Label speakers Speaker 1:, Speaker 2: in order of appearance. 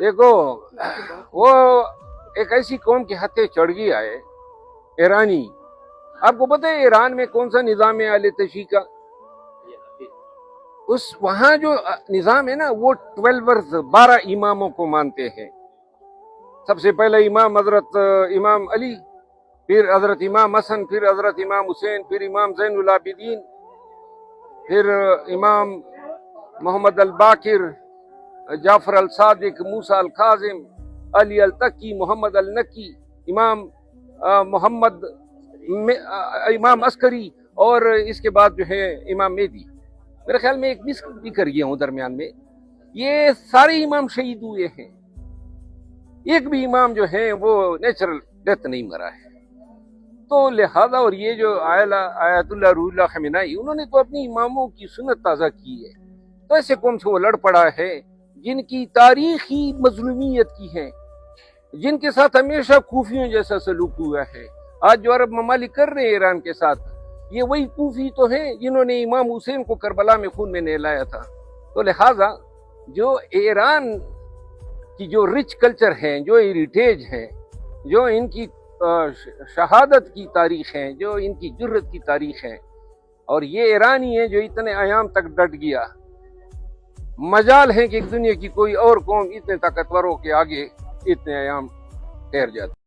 Speaker 1: دیکھو وہ ایک ایسی قوم کے ہتھے چڑھ گیا ہے ایرانی. آپ کو پتہ ہے ایران میں کون سا نظام ہے اہل تشیع کا؟ وہاں جو نظام ہے نا وہ 12 اماموں کو مانتے ہیں. سب سے پہلے امام حضرت امام علی، پھر حضرت امام حسن، پھر حضرت امام حسین، پھر امام زین العابدین، پھر امام محمد الباقر، جعفر الصادق، موسیٰ الکاظم، علی التقی، محمد النقی، امام محمد امام عسکری، اور اس کے بعد جو ہے امام مہدی. میرے خیال میں ایک مس بھی کر گیا ہوں درمیان میں. یہ سارے امام شہید ہوئے ہیں، ایک بھی امام جو ہے وہ نیچرل ڈیتھ نہیں مرا ہے. تو لہذا اور یہ جو آیت اللہ روح اللہ خمینائی، انہوں نے تو اپنی اماموں کی سنت تازہ کی ہے. تو ایسے قوم سے وہ لڑ پڑا ہے جن کی تاریخی مظلومیت کی ہے، جن کے ساتھ ہمیشہ کوفیوں جیسا سلوک ہوا ہے. آج جو عرب ممالک کر رہے ہیں ایران کے ساتھ، یہ وہی کوفی تو ہیں جنہوں نے امام حسین کو کربلا میں خون میں نہلایا تھا. تو لہٰذا جو ایران کی جو رچ کلچر ہے، جو ہیریٹیج ہے، جو ان کی شہادت کی تاریخ ہے، جو ان کی جرت کی تاریخ ہے، اور یہ ایرانی ہے جو اتنے ایام تک ڈٹ گیا. مجال ہے کہ دنیا کی کوئی اور قوم اتنے طاقتور ہو کے آگے اتنے ایام ٹھہر جاتی.